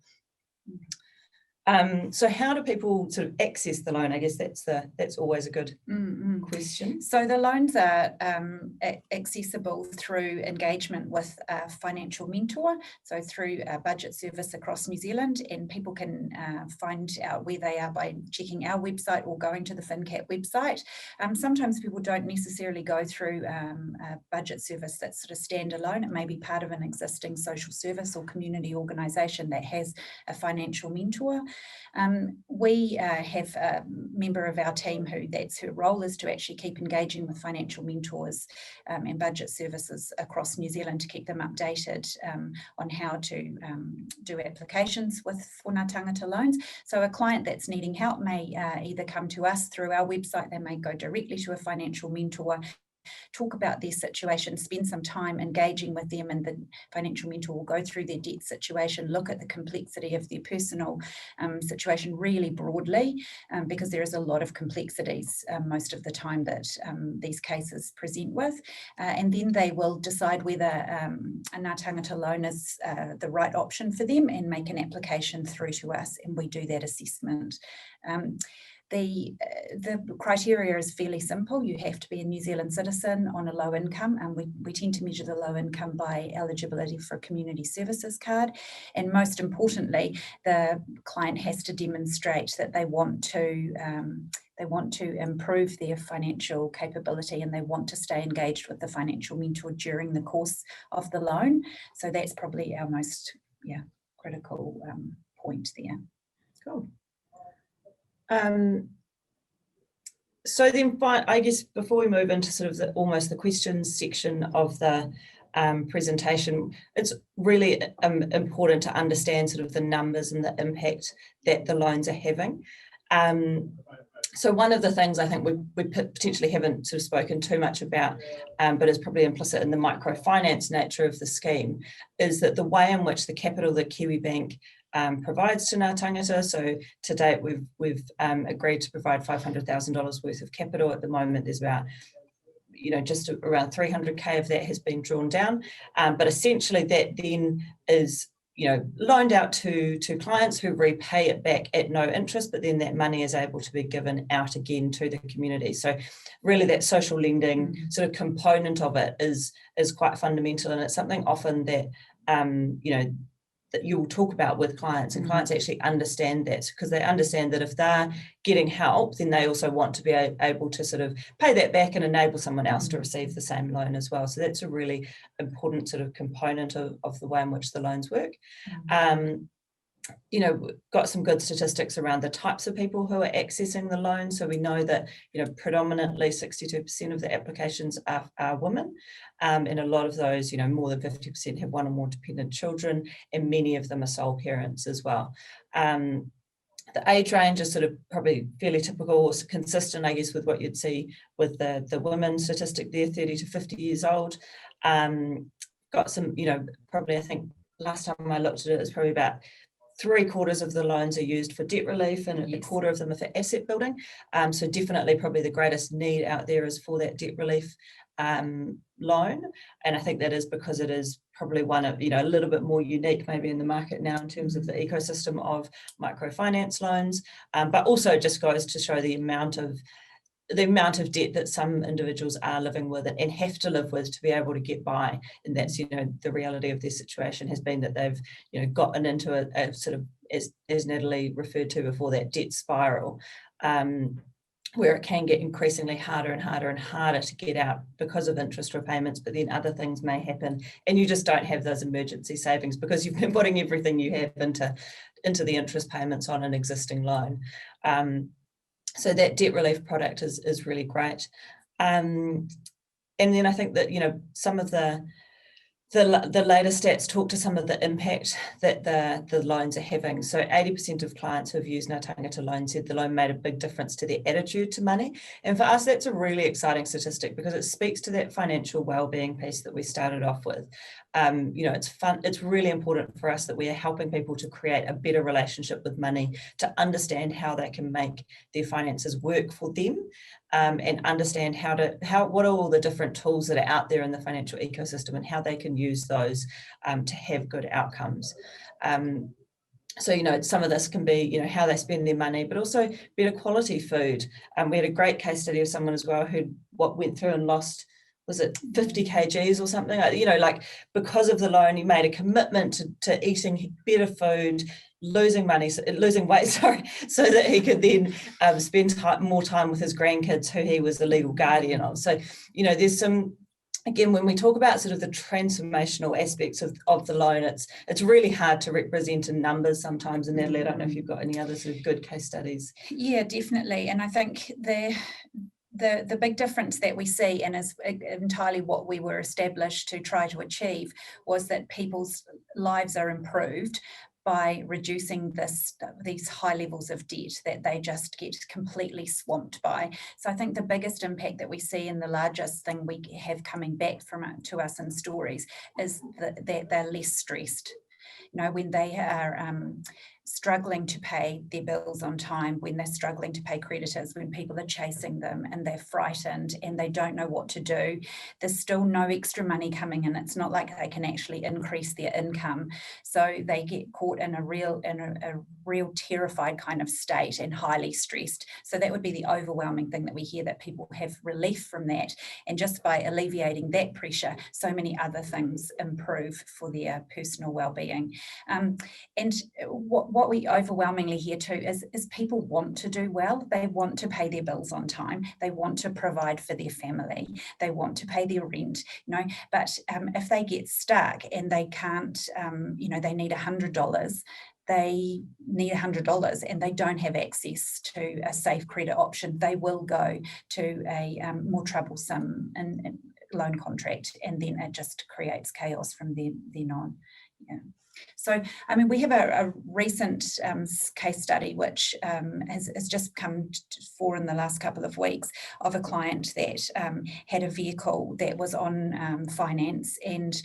C: So how do people sort of access the loan? I guess that's always a good question.
D: So the loans are accessible through engagement with a financial mentor, so through a budget service across New Zealand, and people can find out where they are by checking our website or going to the FinCap website. Sometimes people don't necessarily go through a budget service that's sort of standalone. It may be part of an existing social service or community organisation that has a financial mentor. We have a member of our team that's her role is to actually keep engaging with financial mentors and budget services across New Zealand to keep them updated on how to do applications for Ngā Tāngata loans. So a client that's needing help may either come to us through our website, they may go directly to a financial mentor, talk about their situation, spend some time engaging with them, and the financial mentor will go through their debt situation, look at the complexity of their personal situation really broadly, because there is a lot of complexities most of the time that these cases present with, and then they will decide whether a Ngā Tāngata loan is the right option for them and make an application through to us, and we do that assessment. The criteria is fairly simple. You have to be a New Zealand citizen on a low income, and we tend to measure the low income by eligibility for a community services card. And most importantly, the client has to demonstrate that they want to improve their financial capability, and they want to stay engaged with the financial mentor during the course of the loan. So that's probably our most critical point there.
C: Cool. So then, I guess before we move into sort of almost the questions section of the presentation, it's really important to understand sort of the numbers and the impact that the loans are having. So one of the things I think we potentially haven't sort of spoken too much about, but is probably implicit in the microfinance nature of the scheme, is that the way in which the capital that Kiwibank provides to Ngā Tāngata. So to date, we've agreed to provide $500,000 worth of capital. At the moment, there's about just around 300k of that has been drawn down. But essentially, that then is loaned out to clients who repay it back at no interest, but then that money is able to be given out again to the community. So really that social lending sort of component of it is quite fundamental, and it's something often that that you'll talk about with clients, and clients actually understand that, because they understand that if they're getting help, then they also want to be able to sort of pay that back and enable someone else to receive the same loan as well. So that's a really important sort of component of the way in which the loans work. Got some good statistics around the types of people who are accessing the loan. So we know that, predominantly 62% of the applications are women, and a lot of those, more than 50% have one or more dependent children, and many of them are sole parents as well. The age range is sort of probably fairly typical or consistent, I guess, with what you'd see with the women statistic there, 30 to 50 years old. Got some, probably I think last time I looked at it, it's probably about 3/4 of the loans are used for debt relief, and a quarter of them are for asset building. So definitely probably the greatest need out there is for that debt relief loan. And I think that is because it is probably one of, a little bit more unique maybe in the market now in terms of the ecosystem of microfinance loans, but also just goes to show the amount of debt that some individuals are living with and have to live with to be able to get by. And that's, the reality of their situation has been that they've, gotten into a sort of, as Natalie referred to before, that debt spiral, where it can get increasingly harder and harder and harder to get out because of interest repayments, but then other things may happen and you just don't have those emergency savings because you've been putting everything you have into the interest payments on an existing loan. So that debt relief product is really great. And then I think that, some of the later stats talk to some of the impact that the loans are having. So 80% of clients who have used Ngā Tāngata loan said the loan made a big difference to their attitude to money. And for us, that's a really exciting statistic because it speaks to that financial wellbeing piece that we started off with. It's really important for us that we are helping people to create a better relationship with money, to understand how they can make their finances work for them, and understand what are all the different tools that are out there in the financial ecosystem and how they can use those to have good outcomes. So, some of this can be, how they spend their money, but also better quality food. We had a great case study of someone as well who went through and lost, was it 50 kgs or something? Because of the loan, he made a commitment to eating better food, losing weight, so that he could then spend more time with his grandkids who he was the legal guardian of. So, there's some again, when we talk about sort of the transformational aspects of the loan, it's really hard to represent in numbers sometimes. And Natalie, I don't know if you've got any other sort of good case studies.
D: Yeah, definitely. And I think the big difference that we see, and is entirely what we were established to try to achieve, was that people's lives are improved by reducing these high levels of debt that they just get completely swamped by. So I think the biggest impact that we see, and the largest thing we have coming back to us in stories, is that they're less stressed. You know, when they are struggling to pay their bills on time, when they're struggling to pay creditors, when people are chasing them and they're frightened and they don't know what to do, there's still no extra money coming in. It's not like they can actually increase their income. So they get caught in a real terrified kind of state and highly stressed. So that would be the overwhelming thing that we hear, that people have relief from that. And just by alleviating that pressure, so many other things improve for their personal well-being. And what we overwhelmingly hear too is people want to do well. They want to pay their bills on time. They want to provide for their family. They want to pay their rent, but if they get stuck and they can't, they need $100, they need $100 and they don't have access to a safe credit option, they will go to a more troublesome loan contract, and then it just creates chaos from then on. Yeah. So, I mean, we have a recent case study which has just come for in the last couple of weeks, of a client that had a vehicle that was on finance, and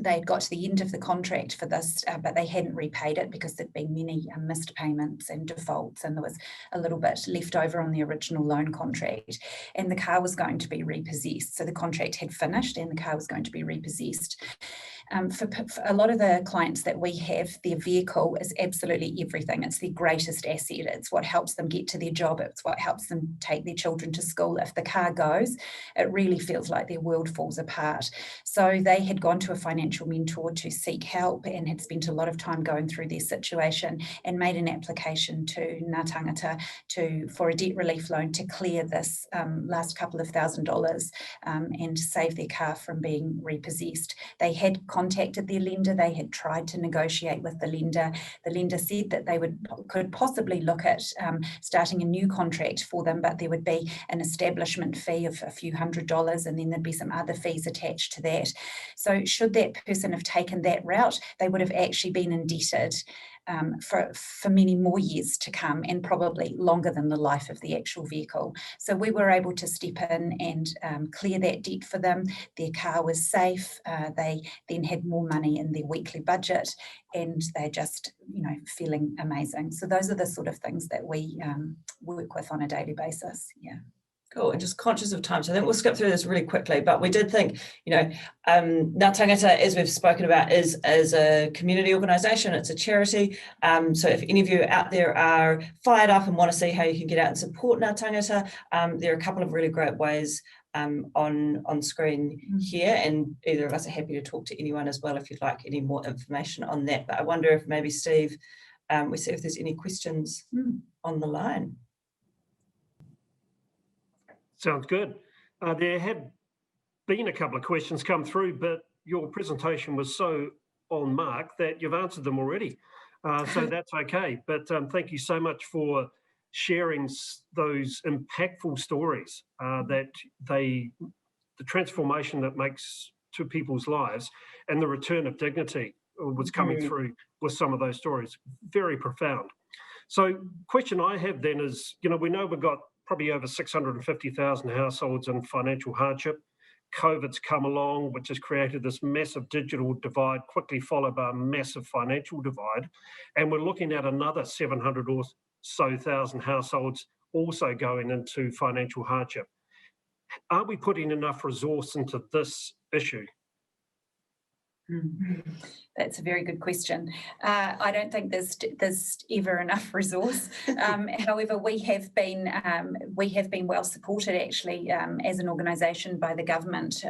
D: they had got to the end of the contract for this, but they hadn't repaid it because there'd been many missed payments and defaults, and there was a little bit left over on the original loan contract, and the car was going to be repossessed. So the contract had finished and the car was going to be repossessed. For a lot of the clients that we have, their vehicle is absolutely everything. It's their greatest asset. It's what helps them get to their job. It's what helps them take their children to school. If the car goes, it really feels like their world falls apart. So they had gone to a financial mentor to seek help, and had spent a lot of time going through their situation, and made an application to Natanota for a debt relief loan to clear this last couple of $1,000s and save their car from being repossessed. They had contacted their lender. They had tried to negotiate with the lender. The lender said that they could possibly look at starting a new contract for them, but there would be an establishment fee of a few $100s, and then there'd be some other fees attached to that. So should that person have taken that route, they would have actually been indebted for many more years to come, and probably longer than the life of the actual vehicle. So we were able to step in and clear that debt for them. Their car was safe. They then had more money in their weekly budget, and they're just, feeling amazing. So those are the sort of things that we work with on a daily basis. Yeah.
C: Cool, and just conscious of time, so I think we'll skip through this really quickly, but we did think, Natanota, as we've spoken about, is a community organisation, it's a charity, so if any of you out there are fired up and want to see how you can get out and support Natanota, there are a couple of really great ways on screen here, and either of us are happy to talk to anyone as well if you'd like any more information on that. But I wonder if maybe Steve, we see if there's any questions on the line.
A: Sounds good. There have been a couple of questions come through, but your presentation was so on mark that you've answered them already. So that's okay. But thank you so much for sharing those impactful stories the transformation that makes to people's lives, and the return of dignity was coming through with some of those stories. Very profound. So question I have then is, we know we've got probably over 650,000 households in financial hardship. COVID's come along, which has created this massive digital divide, quickly followed by a massive financial divide. And we're looking at another 700 or so thousand households also going into financial hardship. Are we putting enough resource into this issue?
D: That's a very good question. I don't think there's ever enough resource. However, we have been well supported actually as an organisation by the government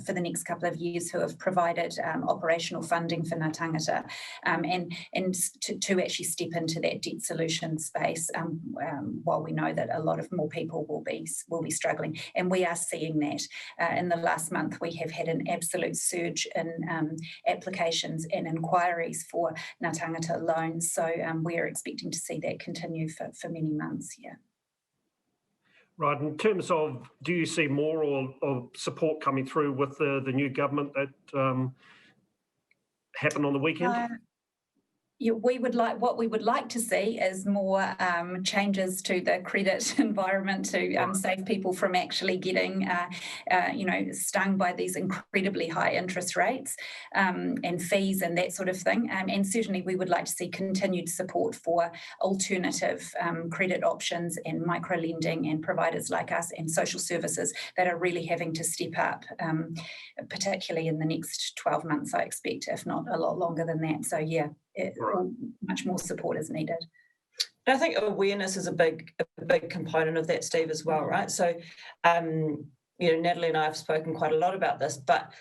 D: for the next couple of years, who have provided operational funding for Natanggata and to actually step into that debt solution space. While we know that a lot of more people will be struggling, and we are seeing that in the last month, we have had an absolute surge in applications and inquiries for Natanggata loans. So we are expecting to see that continue for many months, yeah.
A: Right, in terms of, do you see more or support coming through with the new government that happened on the weekend?
D: Yeah, what we would like to see is more changes to the credit environment to save people from actually getting, stung by these incredibly high interest rates and fees and that sort of thing. And certainly we would like to see continued support for alternative credit options and micro lending and providers like us and social services that are really having to step up, particularly in the next 12 months, I expect, if not a lot longer than that. So yeah. Much more support is needed.
C: And I think awareness is a big component of that, Steve, as well, right? So, Natalie and I have spoken quite a lot about this, but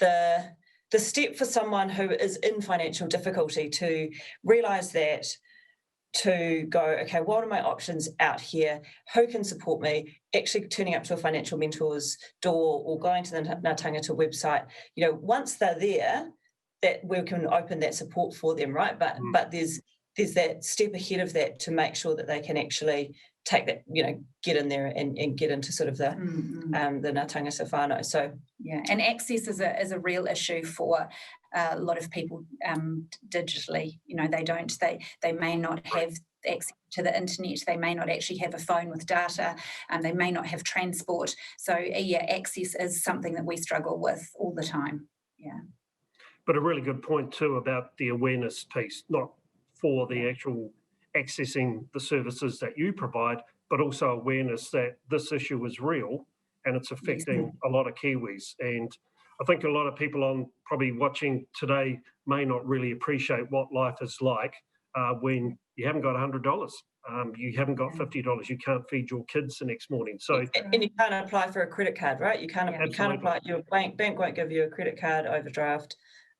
C: the step for someone who is in financial difficulty to realise that, to go, okay, what are my options out here? Who can support me? Actually turning up to a financial mentor's door or going to the Natanggata website, once they're there, that we can open that support for them, right? But there's that step ahead of that to make sure that they can actually take that, get in there and get into sort of the Natanggata whānau. So
D: yeah, and access is a real issue for a lot of people digitally. They may not have access to the internet, they may not actually have a phone with data, and they may not have transport. So yeah, access is something that we struggle with all the time. Yeah.
A: But a really good point too about the awareness piece, not for the actual accessing the services that you provide, but also awareness that this issue is real and it's affecting a lot of Kiwis. And I think a lot of people probably watching today may not really appreciate what life is like when you haven't got $100. You haven't got $50. You can't feed your kids the next morning. So
C: and you can't apply for a credit card, right? You can't apply. Your bank won't give you a credit card, overdraft.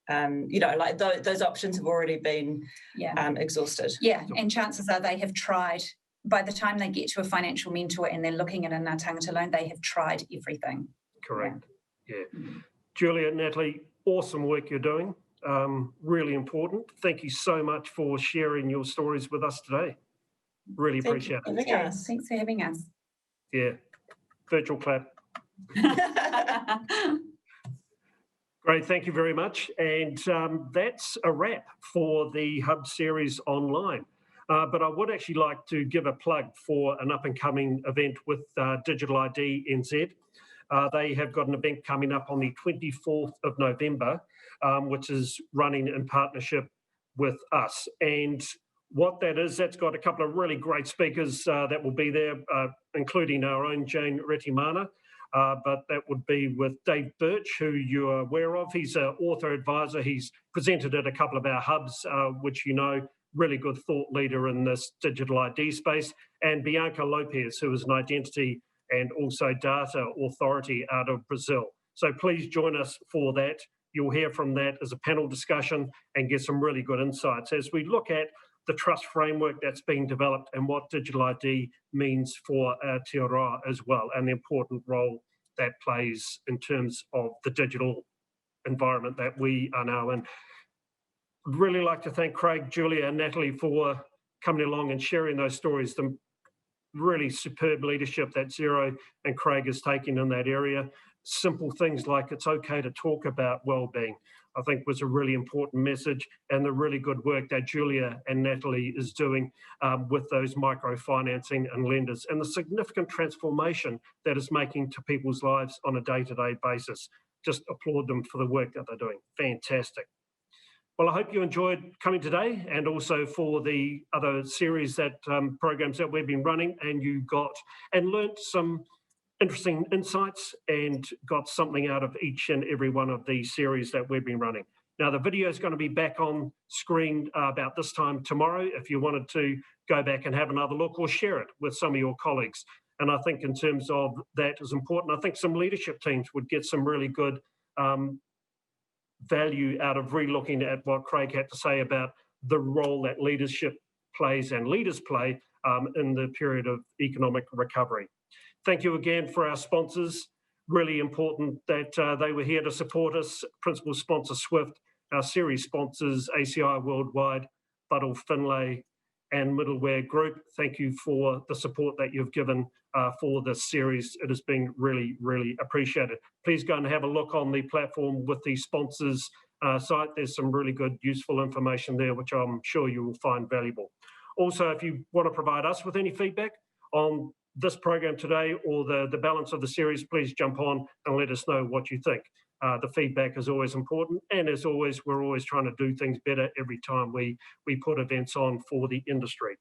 C: Those options have already been exhausted.
D: Yeah, and chances are they have tried. By the time they get to a financial mentor and they're looking at a Natanggata loan, they have tried everything.
A: Correct. Yeah. Julia, Natalie, awesome work you're doing. Really important. Thank you so much for sharing your stories with us today. Really appreciate it.
D: Thanks for having us.
A: Yeah. Virtual clap. Great, thank you very much. And that's a wrap for the Hub series online. But I would actually like to give a plug for an up-and-coming event with Digital ID NZ. They have got an event coming up on the 24th of November, which is running in partnership with us. And what that is, that's got a couple of really great speakers that will be there, including our own Jane Retimana. But that would be with Dave Birch, who you're aware of. He's an author advisor. He's presented at a couple of our hubs, which really good thought leader in this digital ID space. And Bianca Lopez, who is an identity and also data authority out of Brazil. So please join us for that. You'll hear from that as a panel discussion and get some really good insights as we look at the trust framework that's being developed and what digital ID means for Aotearoa as well, and the important role that plays in terms of the digital environment that we are now in. I'd really like to thank Craig, Julia and Natalie for coming along and sharing those stories, the really superb leadership that Xero and Craig is taking in that area. Simple things like it's okay to talk about wellbeing, I think was a really important message, and the really good work that Julia and Natalie is doing with those microfinancing and lenders, and the significant transformation that is making to people's lives on a day-to-day basis. Just applaud them for the work that they're doing. Fantastic. Well, I hope you enjoyed coming today, and also for the other series that programs that we've been running, and you got and learnt some interesting insights and got something out of each and every one of these series that we've been running. Now, the video is going to be back on screen about this time tomorrow if you wanted to go back and have another look or share it with some of your colleagues. And I think in terms of that is important. I think some leadership teams would get some really good value out of re-looking at what Craig had to say about the role that leadership plays and leaders play in the period of economic recovery. Thank you again for our sponsors. Really important that they were here to support us. Principal sponsor Swift, our series sponsors ACI Worldwide, Buddle Finlay and Middleware Group. Thank you for the support that you've given for this series. It has been really, really appreciated. Please go and have a look on the platform with the sponsors site. There's some really good, useful information there, which I'm sure you will find valuable. Also, if you want to provide us with any feedback on this program today or the balance of the series, please jump on and let us know what you think. The feedback is always important, and as always, we're always trying to do things better every time we put events on for the industry.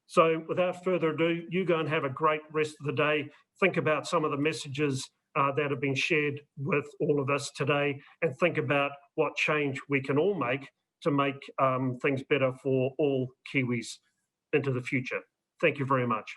A: So without further ado, you go and have a great rest of the day. Think about some of the messages that have been shared with all of us today, and think about what change we can all make to make things better for all Kiwis into the future. Thank you very much.